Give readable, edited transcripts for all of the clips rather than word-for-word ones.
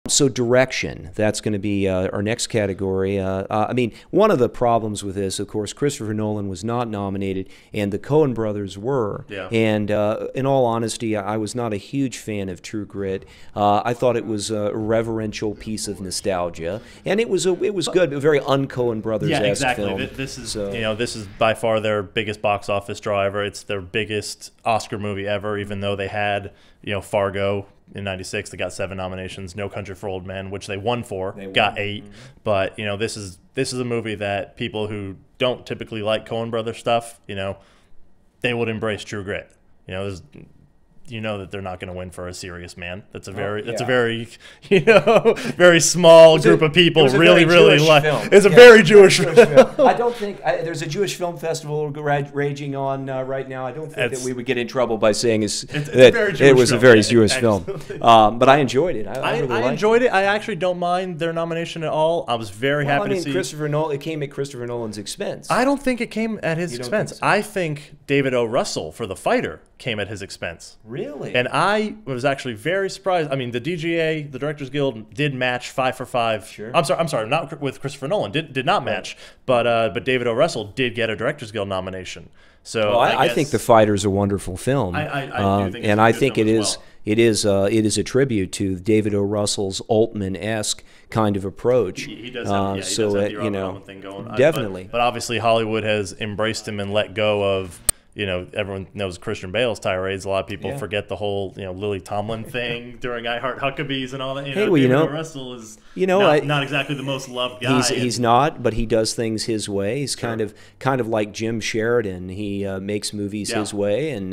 So direction, that's going to be our next category. I mean, one of the problems with this, of course, Christopher Nolan was not nominated, and the Coen brothers were. Yeah. And in all honesty, I was not a huge fan of True Grit. I thought it was a reverential piece of nostalgia, and it was good, a very un-Coen brothers-esque Yeah, exactly. film. This is this is by far their biggest box office draw ever. It's their biggest Oscar movie ever, even though they had Fargo in '96. They got 7 nominations. No Country for Old Men, which they won for, got 8. Mm-hmm. But this is a movie that people who don't typically like Coen Brothers stuff, they would embrace True Grit. That they're not going to win for A Serious Man. That's a very very small group of people really like. It's a very Jewish film. I don't think there's a Jewish film festival raging on right now. I don't think that we would get in trouble by saying it was a very Jewish film. But I enjoyed it. I really enjoyed it. I actually don't mind their nomination at all. I was very happy to see Christopher Nolan. It came at Christopher Nolan's expense. I don't think it came at his expense. I think David O. Russell for The Fighter came at his expense. Really? And I was actually very surprised. I mean, the DGA, the Directors Guild, did match 5 for 5. Sure. I'm sorry, not with Christopher Nolan. Did not match, but David O. Russell did get a Directors Guild nomination. So I think The Fighter's a wonderful film. I do think and I think it is. It is a tribute to David O. Russell's Altman-esque kind of approach. He does have, he does have the Robert thing going. Definitely. But obviously Hollywood has embraced him and let go of. Everyone knows Christian Bale's tirades. A lot of people forget the whole, Lily Tomlin thing during I Heart Huckabees and all that. David O. Russell is not exactly the most loved guy. He's not, but he does things his way. He's kind of like Jim Sheridan. He makes movies his way, and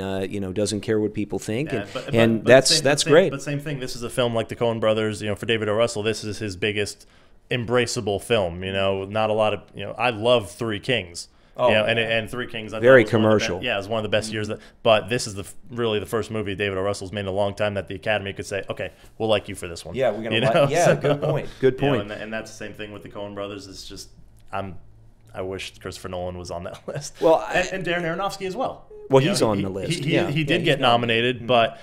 doesn't care what people think, and that's great. But same thing. This is a film like the Coen Brothers. For David O. Russell, this is his biggest embraceable film. Not a lot of I love Three Kings. And Three Kings, I very commercial. It was one of the best years. But this is really the first movie David O. Russell's made in a long time that the Academy could say, "Okay, we'll like you for this one." Yeah, we're gonna good point. Good point. And that's the same thing with the Coen Brothers. It's just I wish Christopher Nolan was on that list. Well, and Darren Aronofsky as well. Well, he's on the list. He did get nominated, but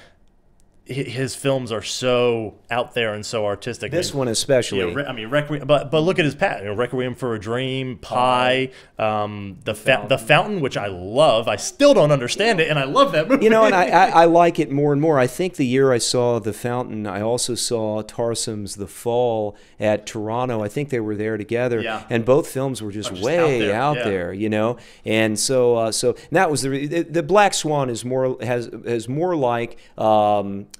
his films are so out there and so artistic. This one especially. Requiem. But look at his path. Requiem for a Dream, Pi, the Fountain, which I love. I still don't understand it, and I love that movie. And I like it more and more. I think the year I saw The Fountain, I also saw Tarsem's The Fall at Toronto. I think they were there together, and both films were just way out there. And so that was the Black Swan is more more like.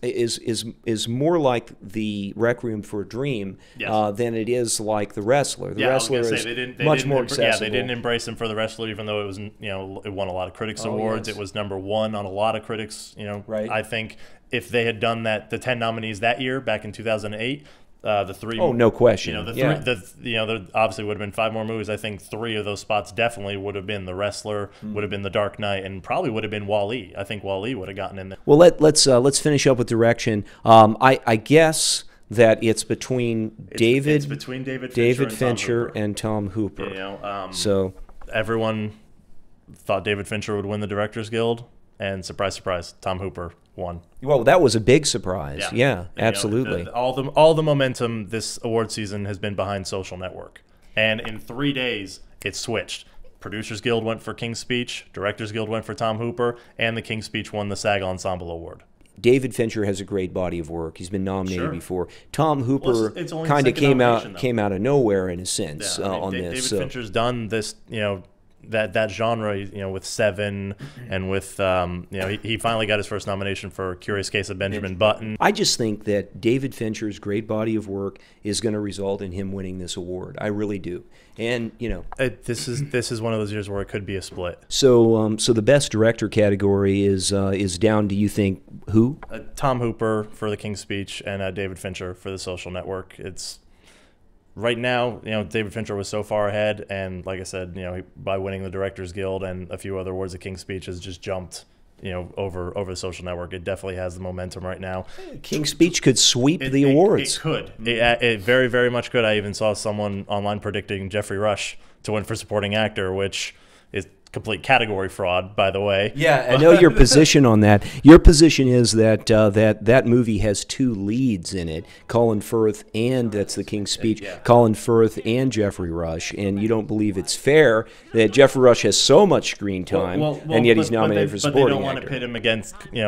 Is more like the Requiem for a Dream than it is like The Wrestler. The Wrestler is much more accessible. Yeah, they didn't embrace him for The Wrestler, even though it was it won a lot of critics awards. Yes. It was #1 on a lot of critics. Right. I think if they had done that, the 10 nominees that year back in 2008. The 3. Oh, no question. There obviously would have been 5 more movies. I think 3 of those spots definitely would have been The Wrestler, would have been The Dark Knight, and probably would have been Wall-E. I think Wall-E would have gotten in there. Well, let's finish up with direction. I guess that it's between David Fincher and Tom Hooper. So everyone thought David Fincher would win the Directors Guild, and surprise, surprise, Tom Hooper won. Well, that was a big surprise. Yeah, absolutely. All the momentum this award season has been behind Social Network, and in 3 days it switched. Producers Guild went for King's Speech, Directors Guild went for Tom Hooper, and the King's Speech won the SAG Ensemble Award. David Fincher has a great body of work. He's been nominated before. Tom Hooper kind of came out of nowhere in a sense on this. David Fincher's done this, that genre, with Seven, and with he finally got his first nomination for Curious Case of Benjamin Button. I just think that David Fincher's great body of work is going to result in him winning this award. I really do. And this is one of those years where it could be a split. So the best director category is down. Do you think who? Tom Hooper for The King's Speech and David Fincher for The Social Network. It's right now, David Fincher was so far ahead, and like I said, by winning the Directors Guild and a few other awards, The King's Speech has just jumped, over The Social Network. It definitely has the momentum right now. King's Speech could sweep the awards. It could. It very, very much could. I even saw someone online predicting Jeffrey Rush to win for supporting actor, which is complete category fraud, by the way. Yeah, I know your position on that. Your position is that that movie has two leads in it, Colin Firth and that's The King's Speech, Colin Firth and Jeffrey Rush, and you don't believe it's fair that Jeffrey Rush has so much screen time and yet he's nominated for supporting actor. But they don't want to pit him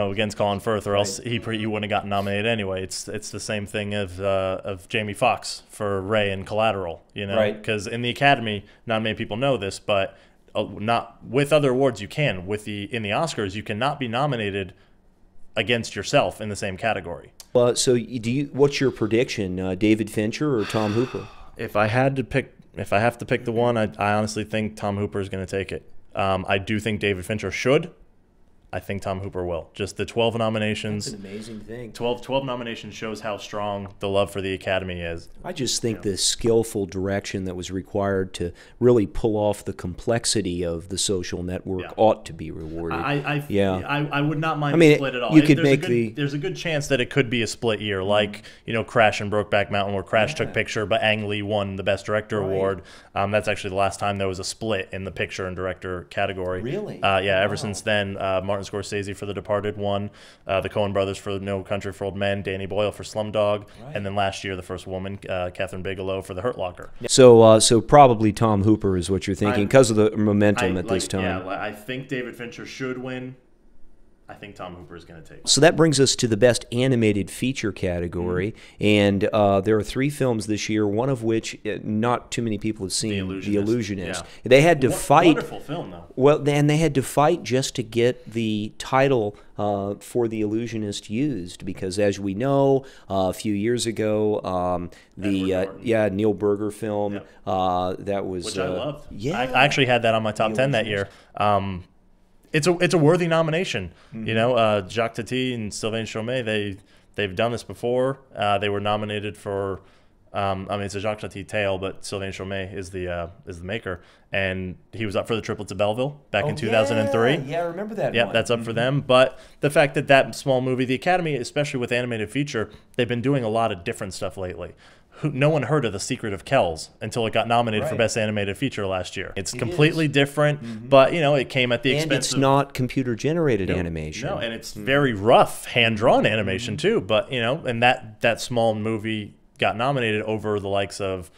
against Colin Firth, or else he wouldn't have gotten nominated anyway. It's the same thing of Jamie Foxx for Ray and Collateral, because in the Academy, not many people know this, but not with other awards you can. In the Oscars, you cannot be nominated against yourself in the same category. So what's your prediction, David Fincher or Tom Hooper? If I have to pick the one, I honestly think Tom Hooper is going to take it. I do think David Fincher should. I think Tom Hooper will. Just the 12 nominations. That's an amazing thing. 12 nominations shows how strong the love for the Academy is. I just think the skillful direction that was required to really pull off the complexity of The Social Network ought to be rewarded. I would not mind the split at all. There's a good chance that it could be a split year, like Crash and Brokeback Mountain, where Crash took picture, but Ang Lee won the Best Director award. That's actually the last time there was a split in the picture and director category. Really? Ever since then, Martin Scorsese for The Departed won, the Coen brothers for No Country for Old Men, Danny Boyle for Slumdog, and then last year the first woman, Catherine Bigelow for The Hurt Locker. So probably Tom Hooper is what you're thinking because of the momentum at this time. Yeah, I think David Fincher should win. I think Tom Hooper is going to take it. So that brings us to the Best Animated Feature category, and there are 3 films this year, one of which not too many people have seen, The Illusionist. Yeah. They had to fight. Wonderful film, though. Well, and they had to fight just to get the title for The Illusionist used, because as we know, a few years ago, Neil Berger film that was which I loved. Yeah, I actually had that on my top 10 that year. It's a worthy nomination. Jacques Tati and Sylvain Chomet, they've done this before. They were nominated for. It's a Jacques Tati tale, but Sylvain Chomet is the maker, and he was up for the Triplets of Belleville back in 2003. Yeah, I remember that. Yeah, that's up for them. But the fact that small movie, the Academy, especially with animated feature, they've been doing a lot of different stuff lately. No one heard of The Secret of Kells until it got nominated for Best Animated Feature last year. It's completely different, but it came at the expense. And it's not computer-generated animation. No, and it's very rough, hand-drawn animation too. But and that small movie got nominated over the likes of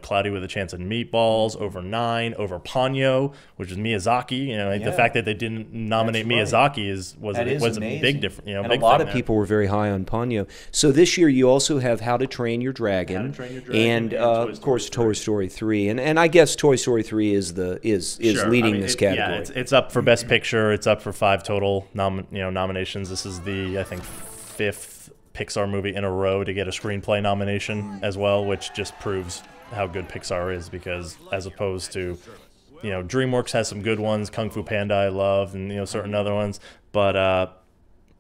Cloudy with a Chance of Meatballs, over 9, over Ponyo, which is Miyazaki. The fact that they didn't nominate Miyazaki was a big difference. And a lot of people were very high on Ponyo. So this year you also have How to Train Your Dragon, and of course Toy Story 3, and I guess Toy Story 3 is leading this category. Yeah, it's up for Best Picture. It's up for 5 total nominations. This is the, I think, 5th Pixar movie in a row to get a screenplay nomination as well, which just proves how good Pixar is, because as opposed to DreamWorks has some good ones, Kung Fu Panda I love, and certain other ones, but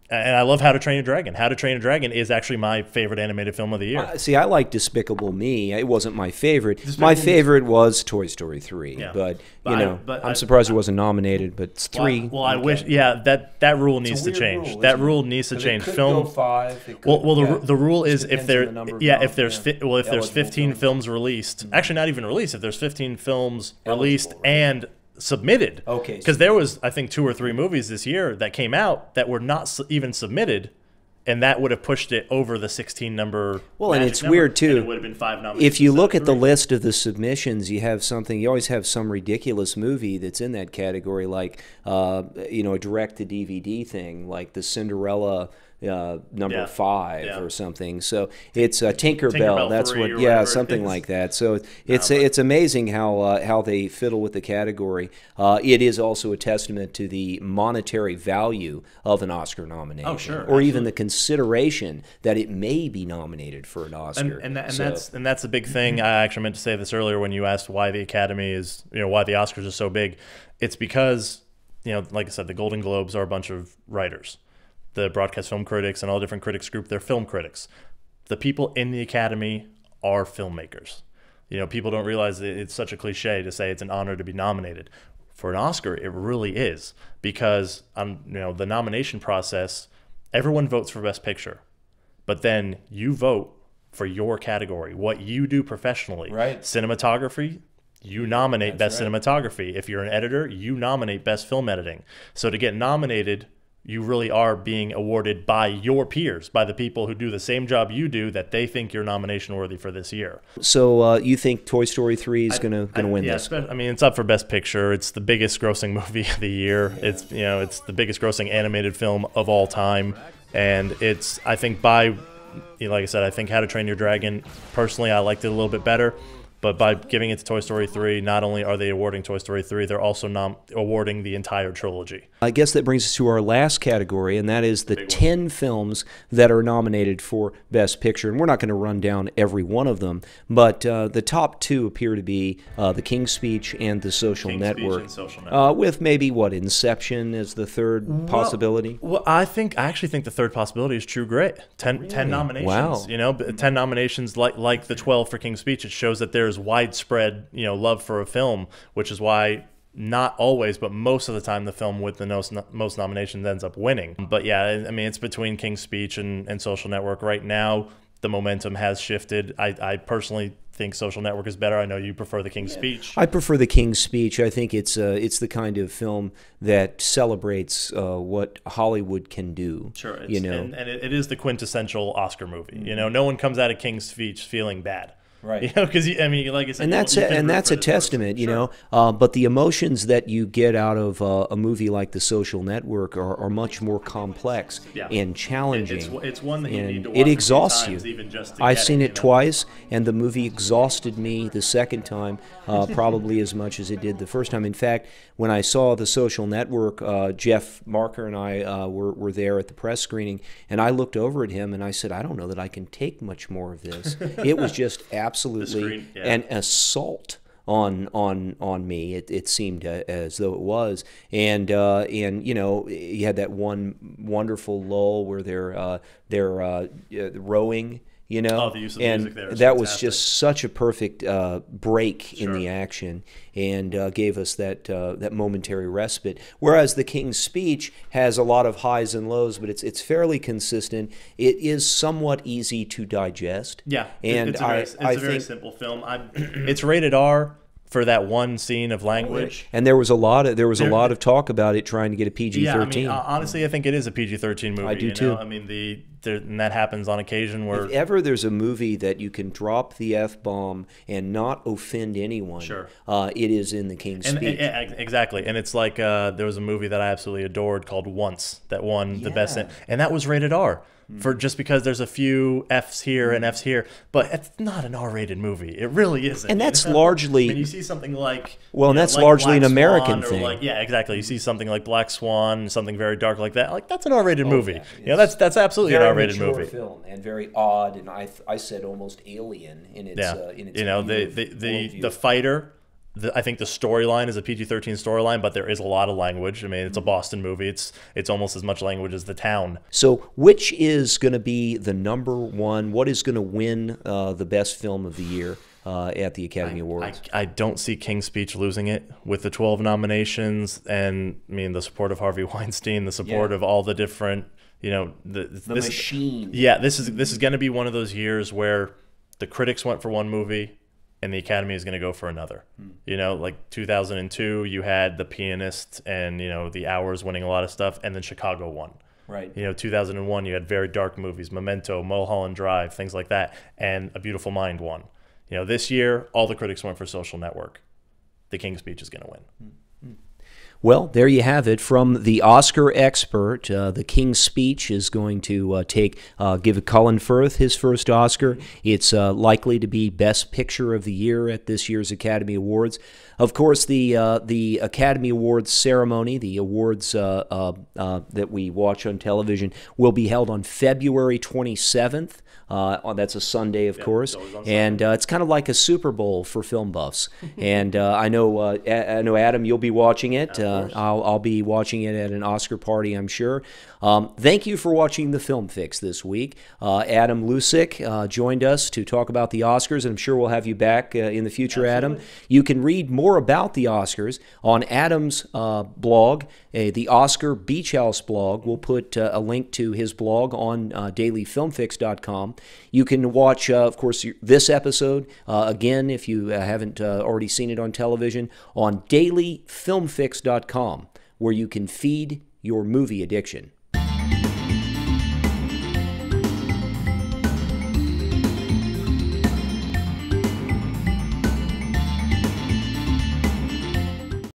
and I love How to Train Your Dragon. How to Train Your Dragon is actually my favorite animated film of the year. See, I like Despicable Me. It wasn't my favorite. My favorite was Toy Story 3. Yeah. But I'm surprised it wasn't nominated. But it's 3. Well, I wish. Yeah, that rule needs to change. That rule needs to change. Film. Go 5. The rule is if there's 15 films released. Actually, not even released. If there's 15 films released and submitted. Okay. Because there was, I think, 2 or 3 movies this year that came out that were not even submitted, and that would have pushed it over the 16 number. Well, and it's weird too. It would have been 5 nominations. If you look at the list of the submissions, you have something. You always have some ridiculous movie that's in that category, like a direct-to-DVD thing, like the Cinderella. Number 5 or something. So it's Tinkerbell. That's what. Something like that. So it's amazing how they fiddle with the category. It is also a testament to the monetary value of an Oscar nomination, or absolutely, even the consideration that it may be nominated for an Oscar. And that's a big thing. I actually meant to say this earlier when you asked why the Academy is, why the Oscars are so big. It's because, like I said, the Golden Globes are a bunch of writers. The broadcast film critics and all different critics group, they're film critics. The people in the Academy are filmmakers. People don't realize it's such a cliche to say it's an honor to be nominated. For an Oscar, it really is, because the nomination process, everyone votes for Best Picture, but then you vote for your category, what you do professionally. Right. Cinematography, you nominate Best Cinematography. If you're an editor, you nominate Best Film Editing. So to get nominated, you really are being awarded by your peers, by the people who do the same job you do that they think you're nomination worthy for this year. So you think Toy Story 3 is going to win this? I mean, it's up for Best Picture. It's the biggest grossing movie of the year. Yeah. It's the biggest grossing animated film of all time, and it's, I think, like I said, I think How to Train Your Dragon, personally, I liked it a little bit better. But by giving it to Toy Story 3, not only are they awarding Toy Story 3, they're also awarding the entire trilogy. I guess that brings us to our last category, and that is the 10 films that are nominated for Best Picture. And we're not going to run down every one of them, but the top 2 appear to be The King's Speech and The Social Network. With maybe, Inception as the third possibility? Well, I actually think the third possibility is True Grit. 10 nominations. Wow. 10 nominations like the 12 for King's Speech. It shows that there's widespread love for a film, which is why not always but most of the time the film with the most nominations ends up winning. But yeah, I mean, it's between King's Speech and Social Network right now. The momentum has shifted. I personally think Social Network is better. I know you prefer The King's Speech. I prefer The King's Speech. I think it's the kind of film that celebrates what Hollywood can do. Sure, and it is the quintessential Oscar movie. No one comes out of King's Speech feeling bad. Right. Because I mean, like I said, and that's a testament, But the emotions that you get out of a movie like The Social Network are much more complex and challenging. It's one that you need to watch. It exhausts you. Even just to I've seen it twice, and the movie exhausted me the second time, probably as much as it did the first time. In fact, when I saw The Social Network, Jeff Marker and I were there at the press screening, and I looked over at him and I said, I don't know that I can take much more of this. It was just absolutely an assault on me. It seemed as though it was, and you had that one wonderful lull where they're rowing. The use of music there is that fantastic. Was just such a perfect break in the action, and gave us that momentary respite. Whereas The King's Speech has a lot of highs and lows, but it's fairly consistent. It is somewhat easy to digest. Yeah, and it's a very simple film. It's rated R for that one scene of language, and there was a lot of talk about it trying to get a PG-13. Yeah, I mean, honestly, I think it is a PG-13 movie. I do too. I mean, and that happens on occasion where if ever there's a movie that you can drop the F-bomb and not offend anyone, it is in The King's Speech. Exactly, and it's like there was a movie that I absolutely adored called Once that won the best, and that was rated R. For just because there's a few F's here and F's here, but it's not an R-rated movie. It really isn't. And that's largely when you see something like that's like largely Black an American Swan, thing. Exactly. You see something like Black Swan, something very dark like that. Like that's an R-rated movie. That's absolutely an R-rated movie. Film and very odd, and I said almost alien in its the fighter. I think the storyline is a PG-13 storyline, but there is a lot of language. I mean, it's a Boston movie. It's almost as much language as The Town. So which is going to be the number one? What is going to win the best film of the year at the Academy Awards? I don't see King's Speech losing it with the 12 nominations, and I mean the support of Harvey Weinstein, the support of all the different, the machine. Yeah, this is going to be one of those years where the critics went for one movie, and the Academy is going to go for another. Like 2002, you had The Pianist and, The Hours winning a lot of stuff, and then Chicago won. Right. 2001, you had very dark movies, Memento, Mulholland Drive, things like that, and A Beautiful Mind won. This year, all the critics went for Social Network. The King's Speech is going to win. Well, there you have it. From the Oscar expert, The King's Speech is going to give Colin Firth his first Oscar. It's likely to be Best Picture of the Year at this year's Academy Awards. Of course, the Academy Awards ceremony, the awards that we watch on television, will be held on February 27th. That's a Sunday, of course, and it's kind of like a Super Bowl for film buffs. And I know Adam, you'll be watching it. I'll be watching it at an Oscar party, I'm sure. Thank you for watching the Film Fix this week. Adam Lucyk joined us to talk about the Oscars, and I'm sure we'll have you back in the future, Adam. You can read more about the Oscars on Adam's blog, the Oscar Beach House blog. We'll put a link to his blog on dailyfilmfix.com. You can watch, of course, this episode, again, if you haven't already seen it on television, on dailyfilmfix.com, where you can feed your movie addiction.